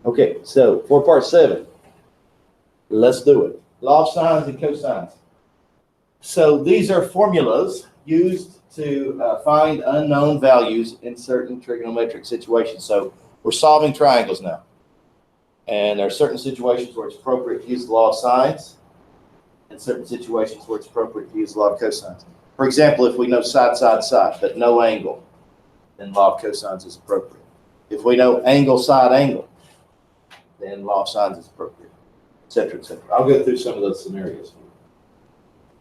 Okay, so for part 7, let's do it. Law of sines and cosines. So these are formulas used to find unknown values in certain trigonometric situations. So we're solving triangles now. And there are certain situations where it's appropriate to use the law of sines, and certain situations where it's appropriate to use the law of cosines. For example, if we know side, side, side, but no angle, then law of cosines is appropriate. If we know angle, side, angle, then law of sines is appropriate, et cetera, et cetera. I'll go through some of those scenarios.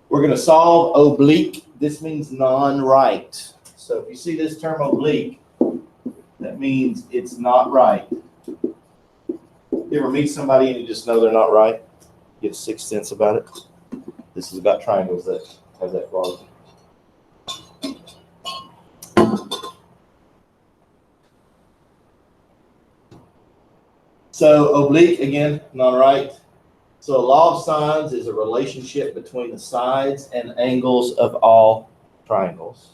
We're going to solve oblique. This means non-right. So if you see this term oblique, that means it's not right. You ever meet somebody and you just know they're not right? You get a sixth sense about it. This is about triangles that have that quality. So oblique, again, non-right. So a law of sines is a relationship between the sides and angles of all triangles.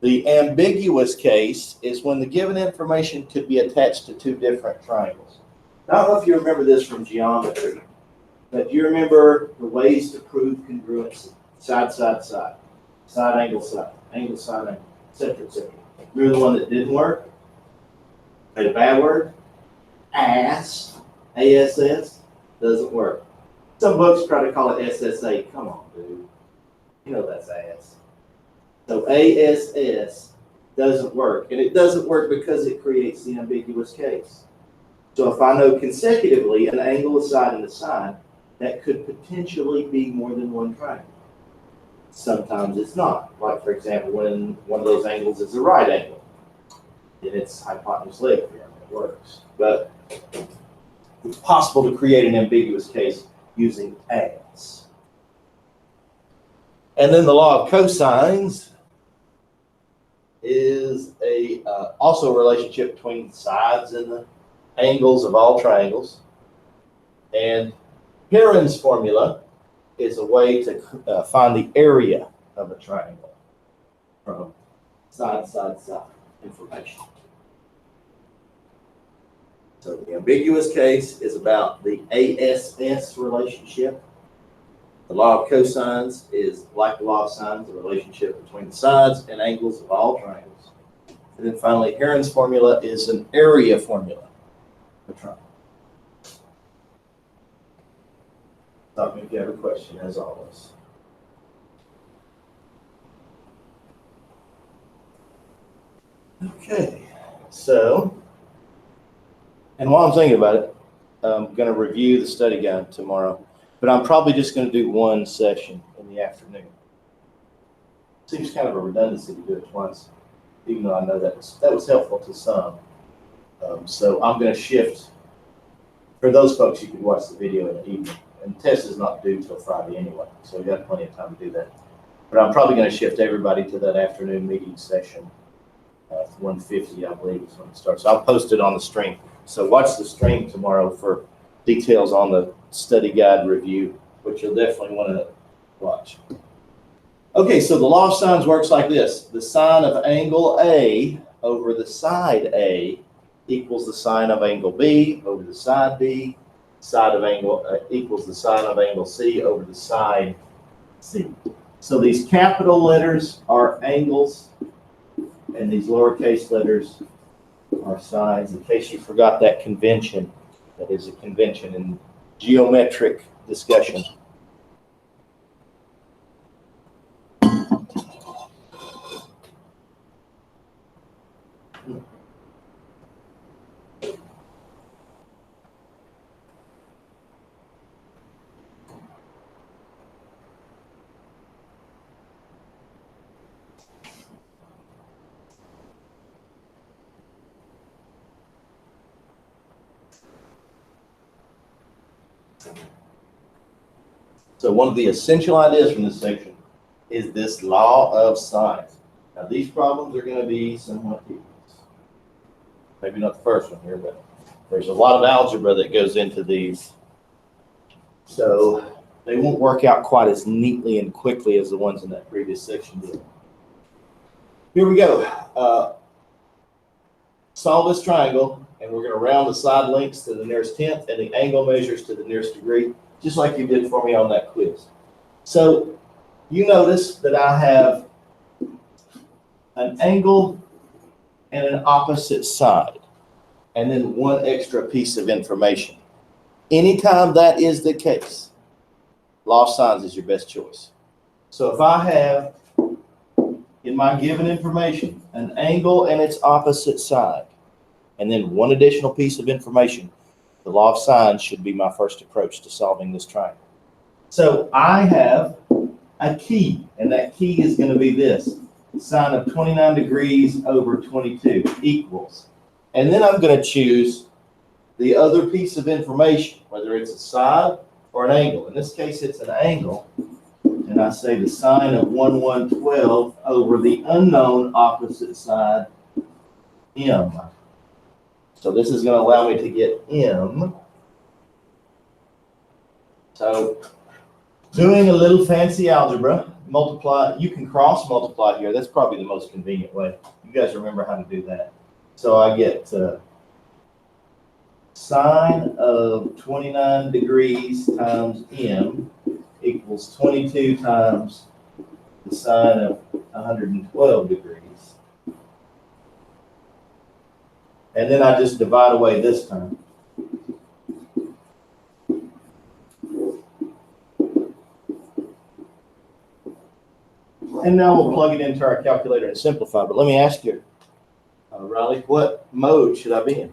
The ambiguous case is when the given information could be attached to two different triangles. Now, I don't know if you remember this from geometry, but do you remember the ways to prove congruence? Side, side, side, side, angle, side, angle, etc., etc. Remember the one that didn't work? Made a bad word? Ass, ASS, doesn't work. Some books try to call it SSA. Come on, dude. You know that's ass. So ASS doesn't work, and it doesn't work because it creates the ambiguous case. So if I know consecutively an angle, a side, and a side, that could potentially be more than one triangle. Sometimes it's not. Like, for example, when one of those angles is a right angle, then it's hypotenuse leg theorem. It works. But it's possible to create an ambiguous case using as. And then the law of cosines is also a relationship between the sides and the angles of all triangles. And Heron's formula is a way to find the area of a triangle from side, side, side information. So the ambiguous case is about the ASS relationship. The law of cosines is, like the law of sines, the relationship between the sides and angles of all triangles. And then finally, Heron's formula is an area formula for triangle. Stop me if you have a question, as always. Okay, so, and while I'm thinking about it, I'm going to review the study guide tomorrow, but I'm probably just going to do one session in the afternoon. Seems kind of a redundancy to do it twice, even though I know that was helpful to some. So I'm going to shift. For those folks, you can watch the video in the evening. And the test is not due till Friday anyway, so we've got plenty of time to do that. But I'm probably going to shift everybody to that afternoon meeting session. 1:50, I believe, is when it starts. I'll post it on the stream. So watch the stream tomorrow for details on the study guide review, which you'll definitely want to watch. Okay, so the law of sines works like this. The sine of angle A over the side A equals the sine of angle B over the side B. Side of angle equals the sine of angle C over the side C. So these capital letters are angles, and these lowercase letters are sides. In case you forgot that convention, that is a convention in geometric discussion. So one of the essential ideas from this section is this law of sines. Now these problems are going to be somewhat tedious. Maybe not the first one here, but there's a lot of algebra that goes into these. So they won't work out quite as neatly and quickly as the ones in that previous section did. Here we go. solve this triangle, and we're going to round the side lengths to the nearest tenth and the angle measures to the nearest degree, just like you did for me on that quiz. So you notice that I have an angle and an opposite side, and then one extra piece of information. Anytime that is the case, law of sines is your best choice. So if I have, in my given information, an angle and its opposite side, and then one additional piece of information, the law of sines should be my first approach to solving this triangle. So I have a key, and that key is going to be this. Sine of 29 degrees over 22 equals. And then I'm going to choose the other piece of information, whether it's a side or an angle. In this case, it's an angle. And I say the sine of 1/112 over the unknown opposite side, m. So this is going to allow me to get m. So doing a little fancy algebra, multiply, you can cross multiply here. That's probably the most convenient way. You guys remember how to do that. So I get sine of 29 degrees times m equals 22 times the sine of 112 degrees. And then I just divide away this term. And now we'll plug it into our calculator and simplify. But let me ask you, Riley, what mode should I be in?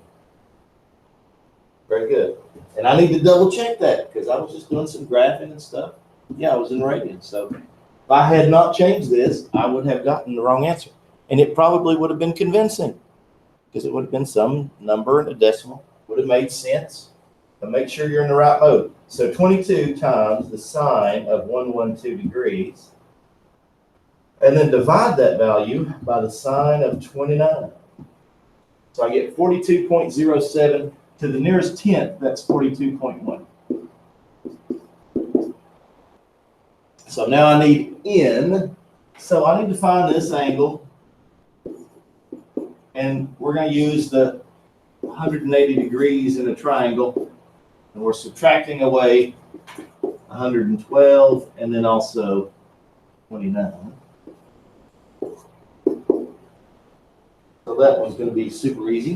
Very good. And I need to double check that because I was just doing some graphing and stuff. Yeah, I was in radians. So if I had not changed this, I would have gotten the wrong answer. And it probably would have been convincing because it would have been some number and a decimal. Would have made sense. But make sure you're in the right mode. So 22 times the sine of 112 degrees. And then divide that value by the sine of 29. So I get 42.07 to the nearest tenth, that's 42.1. So now I need n. So I need to find this angle. And we're going to use the 180 degrees in a triangle. And we're subtracting away 112 and then also 29. So that one's going to be super easy.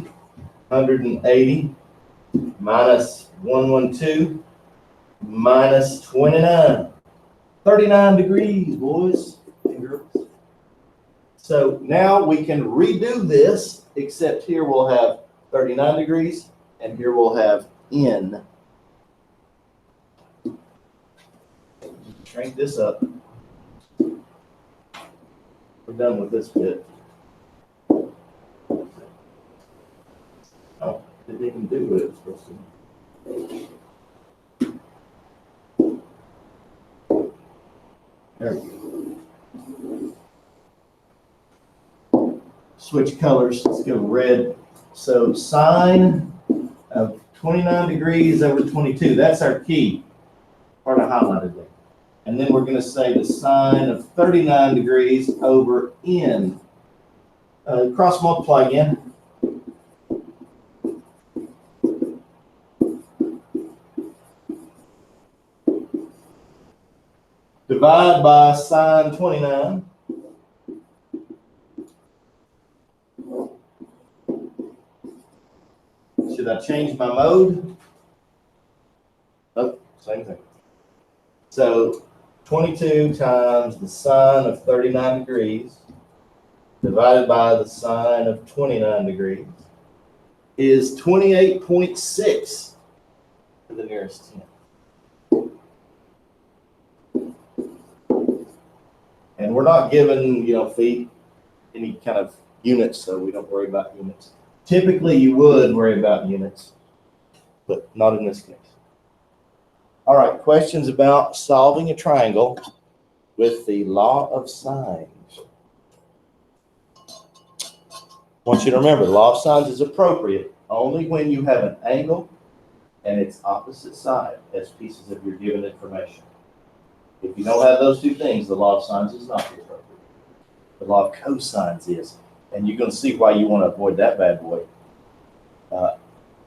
180 minus 112 minus 29. 39 degrees, boys and girls. So now we can redo this, except here we'll have 39 degrees, and here we'll have n. Shrink this up. We're done with this bit. Oh, didn't even do what it was supposed to do. There we go. Switch colors. Let's go red. So sine of 29 degrees over 22. That's our key. Part I highlighted there. And then we're going to say the sine of 39 degrees over n. Cross multiply again. Divide by sine 29. Should I change my mode? Oh, same thing. So 22 times the sine of 39 degrees divided by the sine of 29 degrees is 28.6 to the nearest 10. And we're not given, feet, any kind of units, so we don't worry about units. Typically, you would worry about units, but not in this case. All right, questions about solving a triangle with the law of sines. I want you to remember, the law of sines is appropriate only when you have an angle and its opposite side as pieces of your given information. If you don't have those two things, the law of sines is not appropriate. The law of cosines is. And you're going to see why you want to avoid that bad boy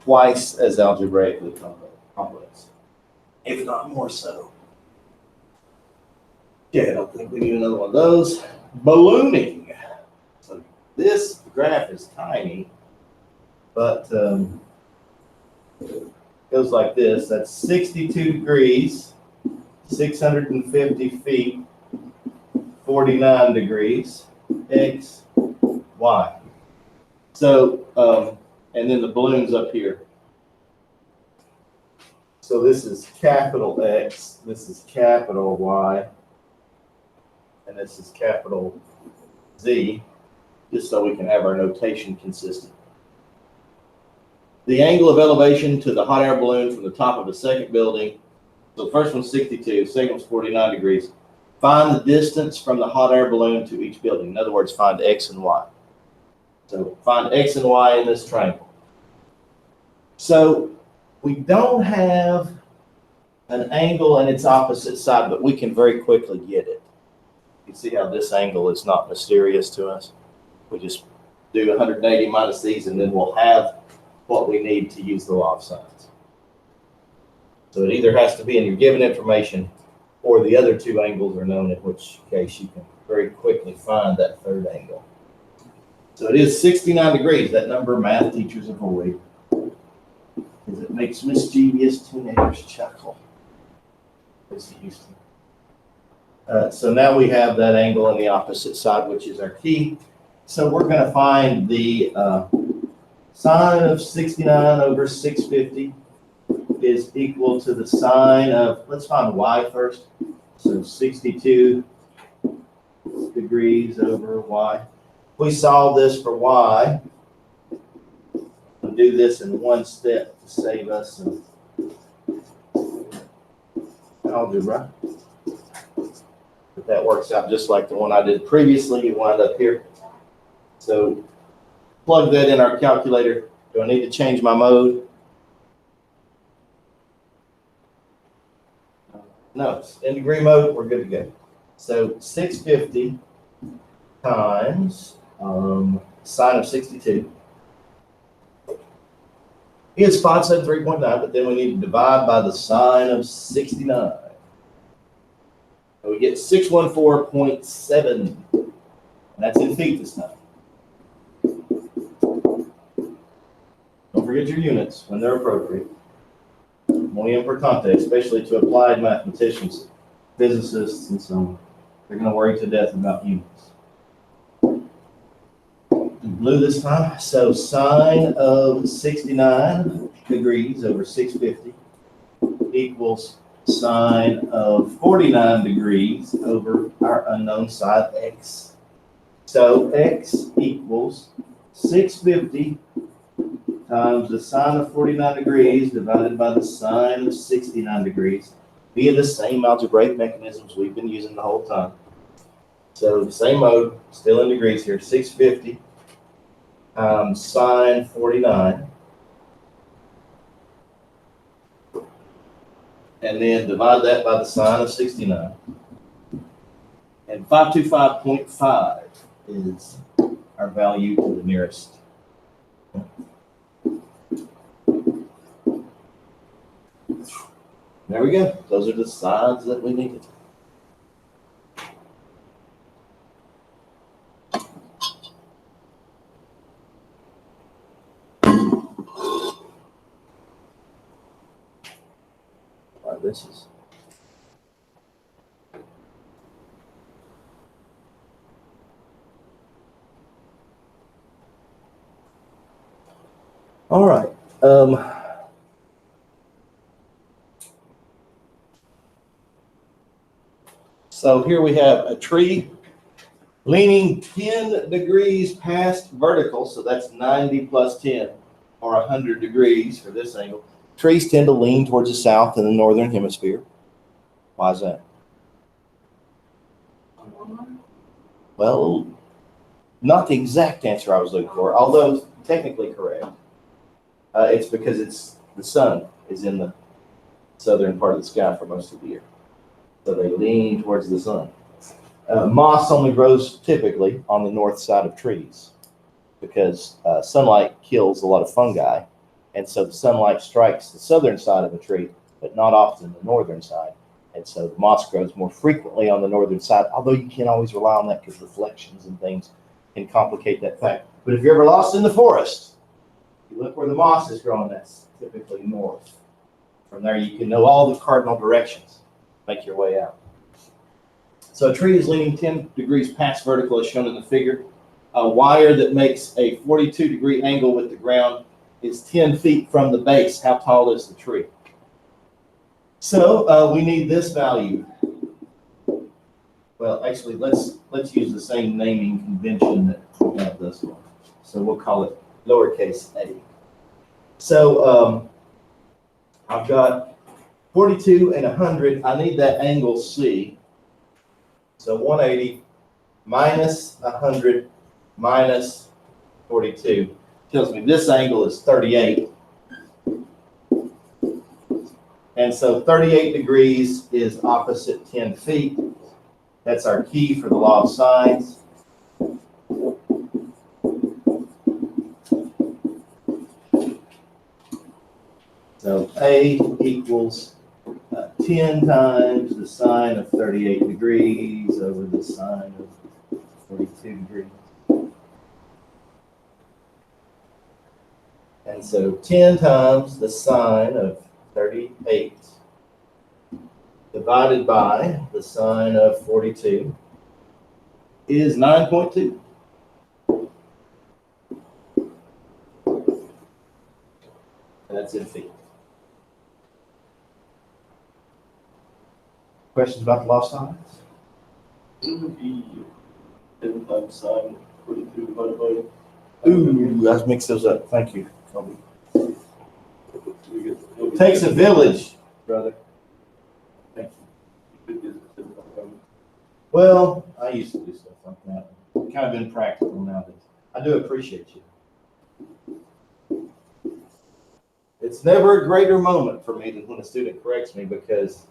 twice as algebraically complex, if not more so. Okay, I don't think we need another one of those. Ballooning. So this graph is tiny, but goes like this. That's 62 degrees, 650 feet, 49 degrees, x, y. So, and then the balloon's up here. So this is capital X, this is capital Y, and this is capital Z, just so we can have our notation consistent. The angle of elevation to the hot air balloon from the top of the second building. So the first one's 62, second one's 49 degrees. Find the distance from the hot air balloon to each building. In other words, find X and Y. So find X and Y in this triangle. So we don't have an angle and its opposite side, but we can very quickly get it. You see how this angle is not mysterious to us? We just do 180 minus these, and then we'll have what we need to use the law of sines. So it either has to be in your given information, or the other two angles are known, in which case you can very quickly find that third angle. So it is 69 degrees. That number math teachers avoid, because it makes mischievous teenagers chuckle. So now we have that angle on the opposite side, which is our key. So we're going to find the sine of 69 over 650 is equal to the sine of, let's find y first. So 62 degrees over y. If we solve this for y, we'll do this in one step to save us some algebra. But that works out just like the one I did previously. You wind up here. So plug that in our calculator. Do I need to change my mode? No, it's in degree mode, we're good to go. So 650 times sine of 62 is 573.9, but then we need to divide by the sine of 69. So we get 614.7, and that's in feet this time. Don't forget your units when they're appropriate. Muy importante, especially to applied mathematicians, physicists, and so on. They're going to worry to death about units. Blue this time. So sine of 69 degrees over 650 equals sine of 49 degrees over our unknown side x. So x equals 650 times the sine of 49 degrees divided by the sine of 69 degrees via the same algebraic mechanisms we've been using the whole time. So the same mode, still in degrees here, 650 times sine 49. And then divide that by the sine of 69. And 525.5 is our value to the nearest. There we go. Those are the sides that we needed. This is all right. So here we have a tree leaning 10 degrees past vertical, so that's 90 plus 10, or 100 degrees for this angle. Trees tend to lean towards the south in the northern hemisphere. Why is that? Well, not the exact answer I was looking for, although technically correct. It's because the sun is in the southern part of the sky for most of the year. So they lean towards the sun. Moss only grows typically on the north side of trees because sunlight kills a lot of fungi And so the sunlight strikes the southern side of the tree, but not often the northern side. And so the moss grows more frequently on the northern side, although you can't always rely on that because reflections and things can complicate that fact. But if you're ever lost in the forest, you look where the moss is growing, that's typically north. From there, you can know all the cardinal directions, make your way out. So a tree is leaning 10 degrees past vertical as shown in the figure. A wire that makes a 42-degree angle with the ground is 10 feet from the base. How tall is the tree? So we need this value. Well, actually, let's use the same naming convention that we have this one. So we'll call it lowercase a. So I've got 42 and 100. I need that angle C. So 180 minus 100 minus 42 tells me this angle is 38. And so 38 degrees is opposite 10 feet. That's our key for the law of sines. So A equals 10 times the sine of 38 degrees over the sine of 42 degrees. And so 10 times the sine of 38 divided by the sine of 42 is 9.2. And that's in feet. Questions about the law of sines? It would be 10 times sine 42 divided by. Ooh, let's mix those up. Thank you, Kobe. It takes a village, brother. Thank you. Well, I used to do stuff like that. Kind of impractical nowadays. I do appreciate you. It's never a greater moment for me than when a student corrects me, because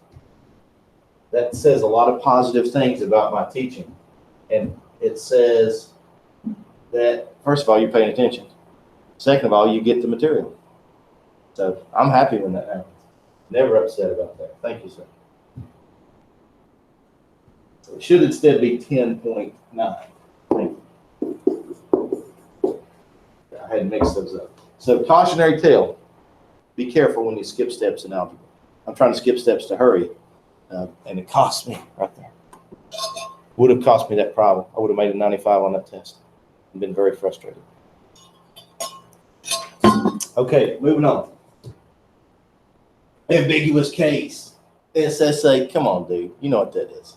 that says a lot of positive things about my teaching. And it says that, first of all, you're paying attention. Second of all, you get the material. So I'm happy when that happens. Never upset about that. Thank you, sir. So it should instead be 10.9. Thank you. I had mixed those up. So cautionary tale. Be careful when you skip steps in algebra. I'm trying to skip steps to hurry, and it cost me right there. Would have cost me that problem. I would have made a 95 on that test. I've been very frustrated. Okay, moving on. Ambiguous case. SSA. Come on, dude. You know what that is.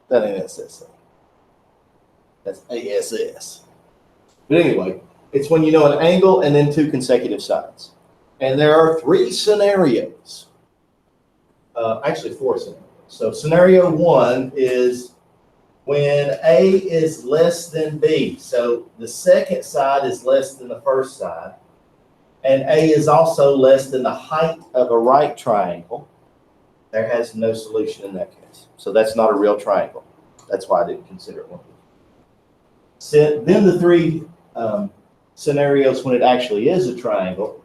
That ain't SSA. That's ASS. But anyway, it's when you know an angle and then two consecutive sides. And there are three scenarios. Actually, four scenarios. So scenario one is when A is less than B. So the second side is less than the first side. And A is also less than the height of a right triangle. There has no solution in that case. So that's not a real triangle. That's why I didn't consider it one. So then the three scenarios when it actually is a triangle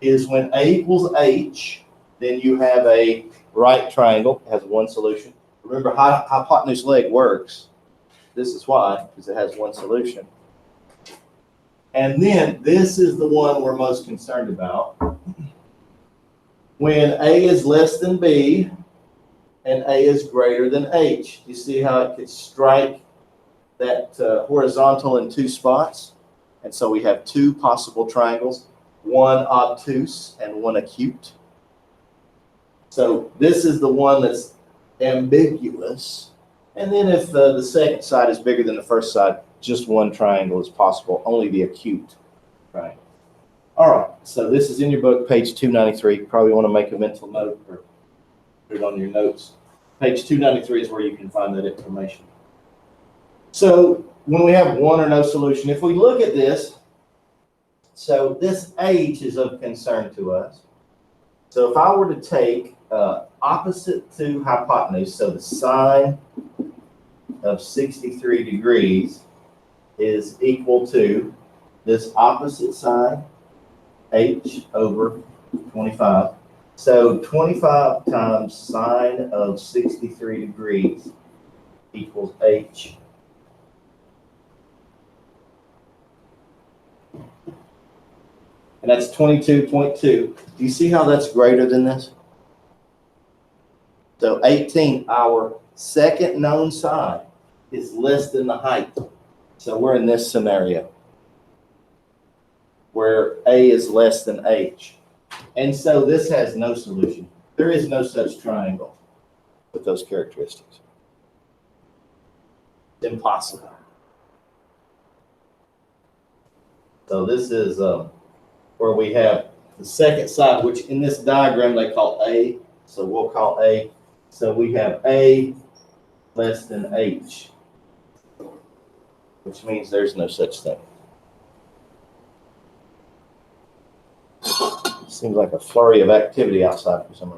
is when A equals H, then you have a right triangle, has one solution. Remember how hypotenuse leg works. This is why, because it has one solution. And then this is the one we're most concerned about. When A is less than B and A is greater than H. You see how it could strike that horizontal in two spots? And so we have two possible triangles, one obtuse and one acute. So this is the one that's ambiguous. And then if the second side is bigger than the first side, just one triangle is possible, only the acute triangle. All right, so this is in your book, page 293. You probably want to make a mental note or put it on your notes. Page 293 is where you can find that information. So when we have one or no solution, if we look at this, so this H is of concern to us. So if I were to take opposite to hypotenuse, so the sine of 63 degrees is equal to this opposite side h over 25. So 25 times sine of 63 degrees equals h. And that's 22.2. Do you see how that's greater than this? So 18, our second known sine is less than the height. So we're in this scenario where a is less than h. And so this has no solution. There is no such triangle with those characteristics. It's impossible. So this is where we have the second side, which in this diagram they call A. So we'll call A. So we have A less than H, which means there's no such thing. Seems like a flurry of activity outside for some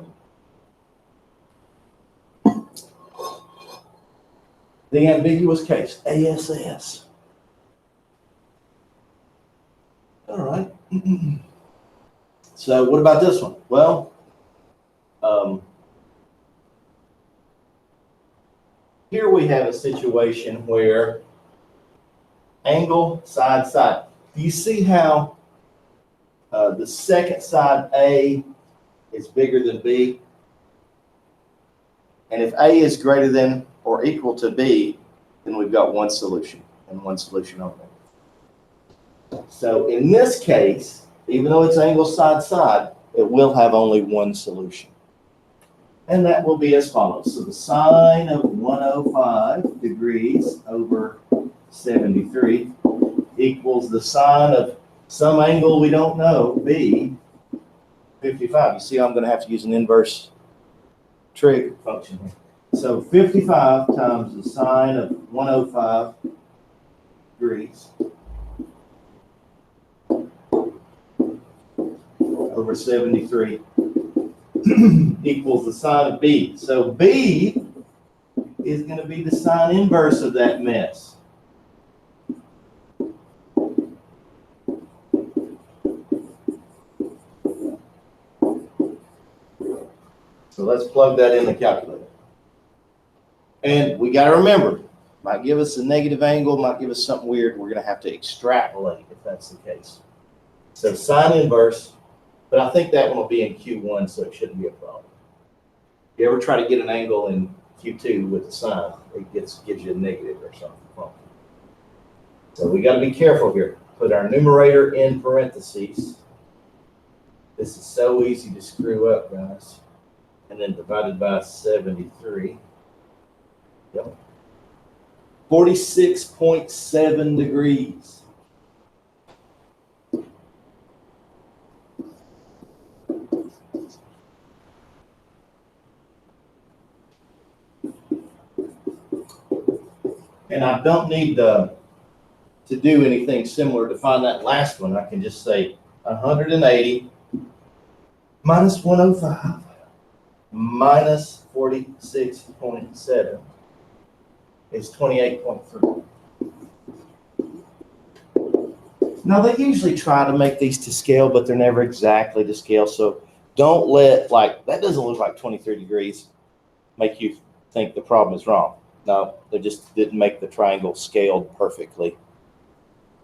reason. The ambiguous case, ASS. All right. So what about this one? Well, here we have a situation where angle, side, side. Do you see how the second side A is bigger than B? And if A is greater than or equal to B, then we've got one solution and one solution only. So in this case, even though it's angle side, side, it will have only one solution. And that will be as follows. So the sine of 105 degrees over 73 equals the sine of some angle we don't know, B, 55. You see, I'm going to have to use an inverse trig function here. So 55 times the sine of 105 degrees over 73 equals the sine of B. So B is going to be the sine inverse of that mess. So let's plug that in the calculator. And we got to remember, might give us a negative angle, might give us something weird. We're going to have to extrapolate if that's the case. So sine inverse, but I think that one will be in Q1, so it shouldn't be a problem. If you ever try to get an angle in Q2 with the sine, it gives you a negative or something. So we got to be careful here. Put our numerator in parentheses. This is so easy to screw up, guys. And then divided by 73. Yep. 46.7 degrees. And I don't need to do anything similar to find that last one. I can just say 180 minus 105 minus 46.7 is 28.3. Now, they usually try to make these to scale, but they're never exactly to scale. So don't let, like, that doesn't look like 23 degrees, make you think the problem is wrong. No, they just didn't make the triangle scaled perfectly.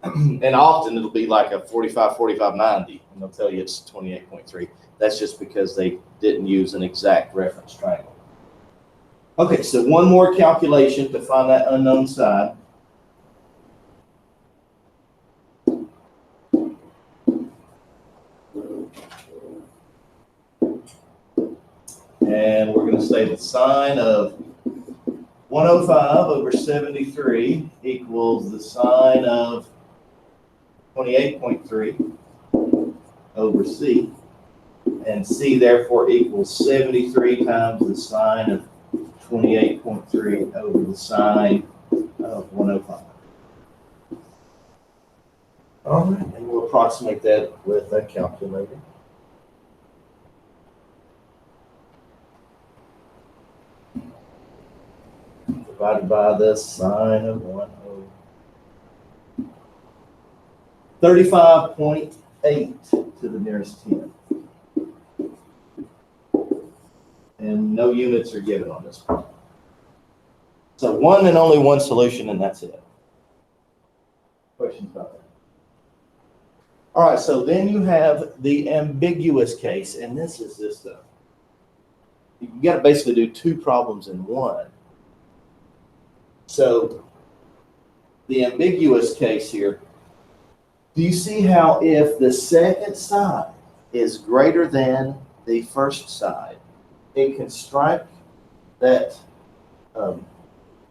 And often it'll be like a 45, 45, 90, and they'll tell you it's 28.3. That's just because they didn't use an exact reference triangle. Okay, so one more calculation to find that unknown side. And we're going to say the sine of 105 over 73 equals the sine of 28.3 over C. And C therefore equals 73 times the sine of 28.3 over the sine of 105. All right, and we'll approximate that with a calculator. Divided by the sine of 105. 35.5 8 to the nearest 10. And no units are given on this problem. So one and only one solution, and that's it. Questions about that? All right, so then you have the ambiguous case, and this is this stuff. You got to basically do two problems in one. So the ambiguous case here, do you see how if the second side is greater than the first side, it can strike that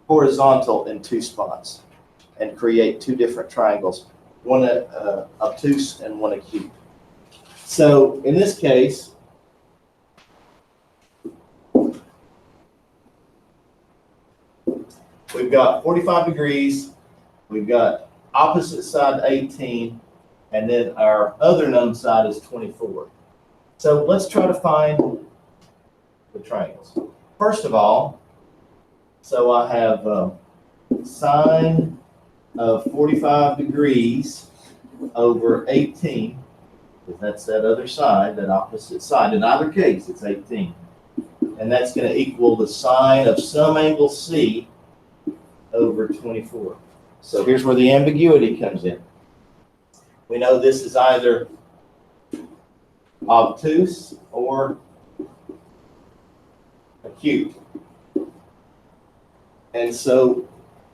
horizontal in two spots and create two different triangles, one obtuse and one acute. So in this case, we've got 45 degrees, we've got opposite side 18, and then our other known side is 24. So let's try to find the triangles. First of all, so I have sine of 45 degrees over 18, because that's that other side, that opposite side. In either case, it's 18. And that's going to equal the sine of some angle C over 24. So here's where the ambiguity comes in. We know this is either obtuse or acute. And so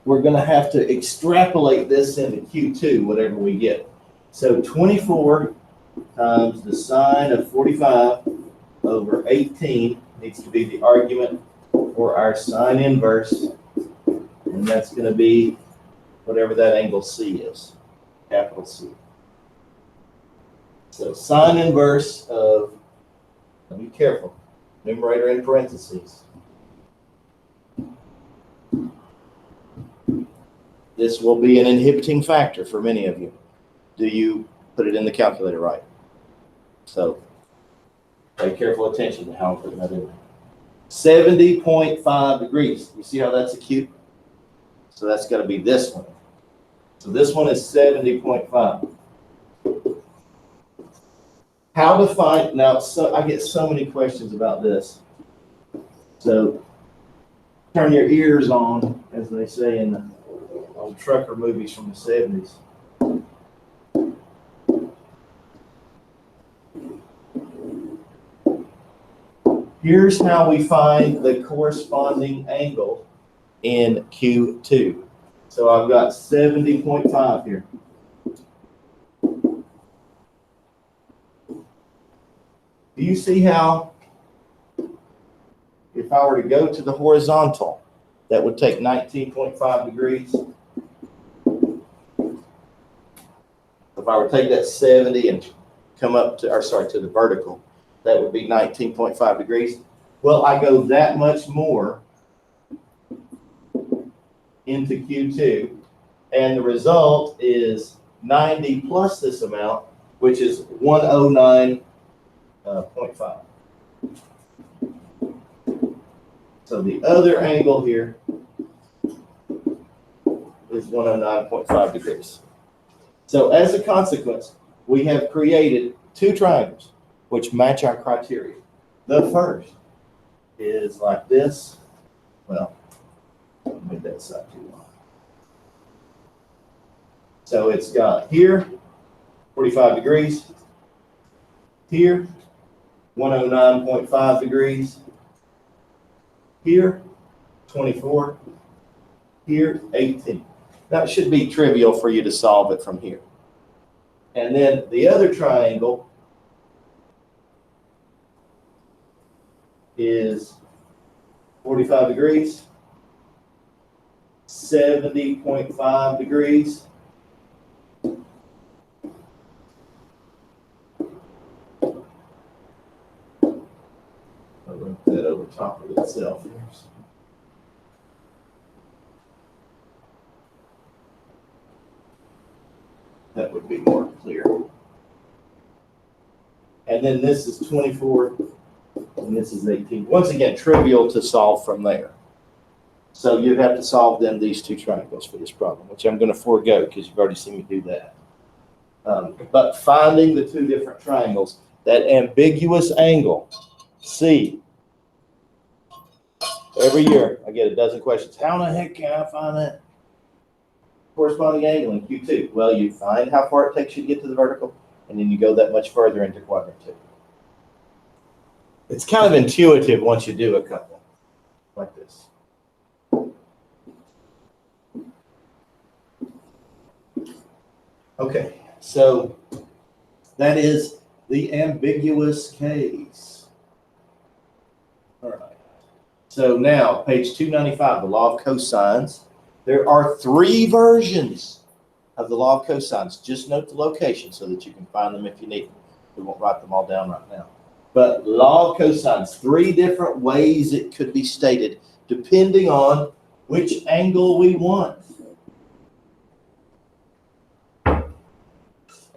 we're going to have to extrapolate this into Q2, whatever we get. So 24 times the sine of 45 over 18 needs to be the argument for our sine inverse. And that's going to be whatever that angle C is, capital C. So sine inverse of, be careful, numerator in parentheses. This will be an inhibiting factor for many of you. Do you put it in the calculator right? So pay careful attention to how I'm putting that in there. 70.5 degrees. You see how that's acute? So that's got to be this one. So this one is 70.5. How to find, now, so I get so many questions about this. So turn your ears on, as they say in the old trucker movies from the 70s. Here's how we find the corresponding angle in Q2. So I've got 70.5 here. Do you see how, if I were to go to the horizontal, that would take 19.5 degrees? If I were to take that 70 and come up to, or sorry, to the vertical, that would be 19.5 degrees. Well, I go that much more into Q2, and the result is 90 plus this amount, which is 109.5. So the other angle here is 109.5 degrees. So as a consequence, we have created two triangles which match our criteria. The first is like this. Well, I made that side too long. So it's got here 45 degrees, here 109.5 degrees, here 24, here 18. Now it should be trivial for you to solve it from here. And then the other triangle is 45 degrees, 70.5 degrees, I'll write that over top of itself here. That would be more clear. And then this is 24, and this is 18. Once again, trivial to solve from there. So you'd have to solve then these two triangles for this problem, which I'm going to forego because you've already seen me do that. But finding the two different triangles, that ambiguous angle, C. Every year, I get a dozen questions. How in the heck can I find that corresponding angle in Q2? Well, you find how far it takes you to get to the vertical, and then you go that much further into quadrant 2. It's kind of intuitive once you do a couple like this. Okay, so that is the ambiguous case. All right. So now, page 295, the law of cosines. There are 3 versions of the law of cosines. Just note the location so that you can find them if you need them. We won't write them all down right now. But law of cosines, 3 different ways it could be stated, depending on which angle we want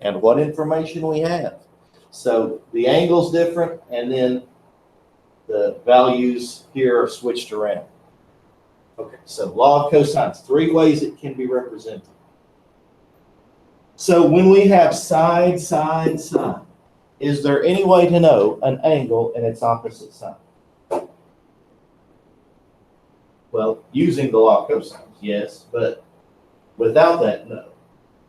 and what information we have. So the angle's different, and then the values here are switched around. Okay, so law of cosines, 3 ways it can be represented. So when we have side, side, side, is there any way to know an angle and its opposite side? Well, using the law of cosines, yes, but without that, no.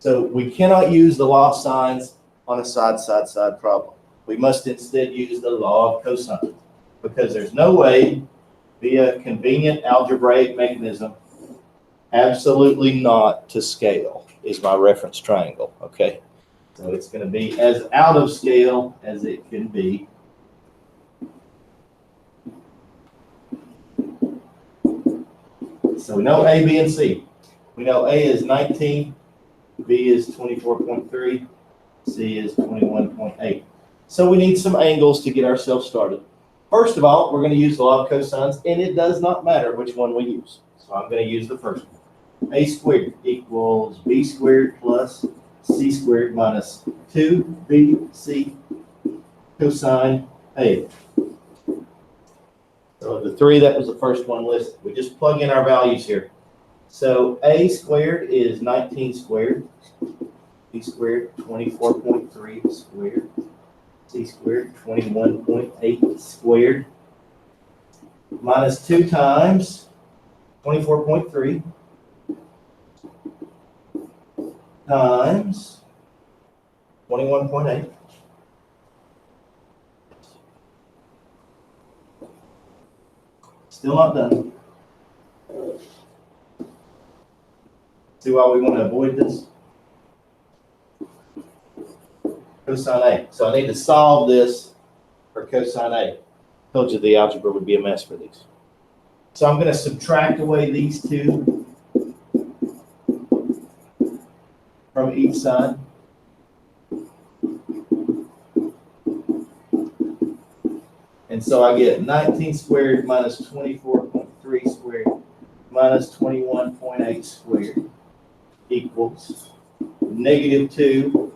So we cannot use the law of sines on a side, side, side problem. We must instead use the law of cosines, because there's no way via convenient algebraic mechanism, absolutely not to scale is my reference triangle, okay? So it's going to be as out of scale as it can be. So we know A, B, and C. We know A is 19, B is 24.3, C is 21.8. So we need some angles to get ourselves started. First of all, we're going to use the law of cosines, and it does not matter which one we use. So I'm going to use the first one. A squared equals B squared plus C squared minus 2BC cosine A. So the 3, that was the first one listed. We just plug in our values here. So A squared is 19 squared, B squared 24.3 squared, C squared 21.8 squared, minus 2 times 24.3 times 21.8. Still not done. See why we want to avoid this? Cosine A. So I need to solve this for cosine A. Told you the algebra would be a mess for these. So I'm going to subtract away these 2 from each side. And so I get 19 squared minus 24.3 squared minus 21.8 squared equals negative 2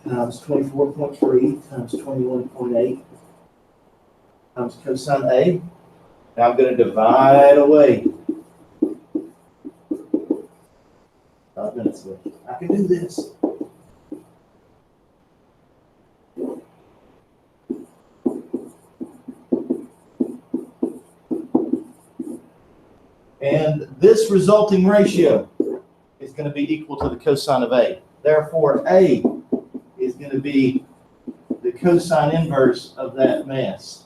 times 24.3 times 21.8 times cosine A. Now I'm going to divide away. 5 minutes left. I can do this. And this resulting ratio is going to be equal to the cosine of A. Therefore, A is going to be the cosine inverse of that mass.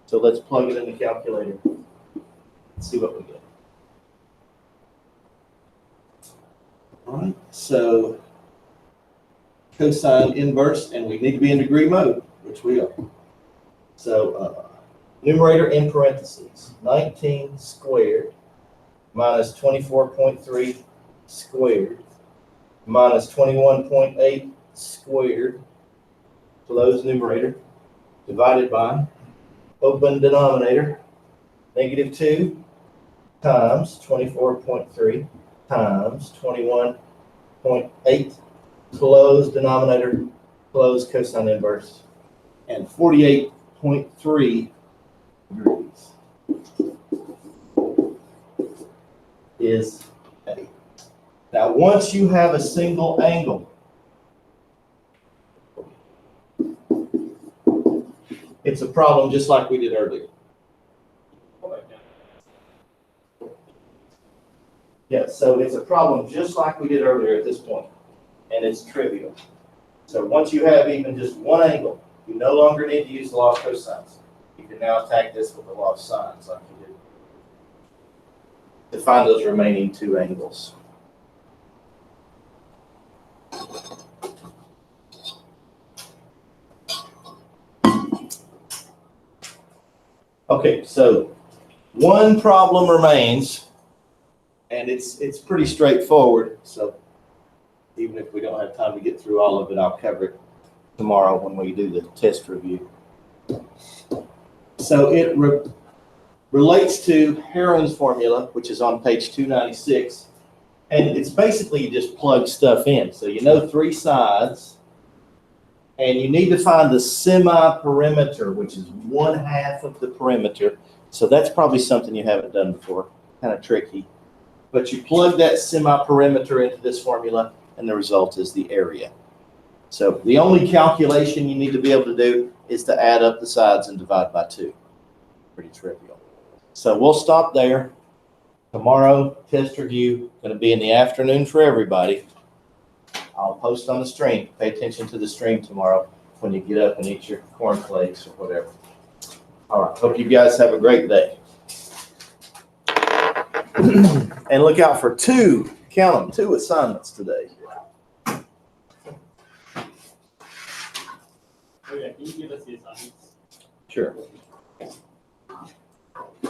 So let's plug it in the calculator and see what we get. All right, so cosine inverse, and we need to be in degree mode, which we are. So numerator in parentheses, 19 squared minus 24.3 squared minus 21.8 squared, close numerator, divided by, open denominator, negative 2 times 24.3 times 21.8, close denominator, close cosine inverse, and 48.3 degrees is A. Now, once you have a single angle, it's a problem just like we did earlier. Yeah, so it's a problem just like we did earlier at this point, and it's trivial. So once you have even just one angle, you no longer need to use the law of cosines. You can now attack this with the law of sines like you did to find those remaining two angles. Okay, so one problem remains, and it's pretty straightforward. So even if we don't have time to get through all of it, I'll cover it tomorrow when we do the test review. So it relates to Heron's formula, which is on page 296. And it's basically you just plug stuff in. So you know three sides, and you need to find the semi-perimeter, which is 1/2 of the perimeter. So that's probably something you haven't done before, kind of tricky. But you plug that semi-perimeter into this formula, and the result is the area. So the only calculation you need to be able to do is to add up the sides and divide by 2. Pretty trivial. So we'll stop there. Tomorrow, test review, going to be in the afternoon for everybody. I'll post on the stream. Pay attention to the stream tomorrow when you get up and eat your cornflakes or whatever. All right. Hope you guys have a great day. And look out for 2, count them, 2 assignments today. Oh yeah, can you give us the assignments? Sure.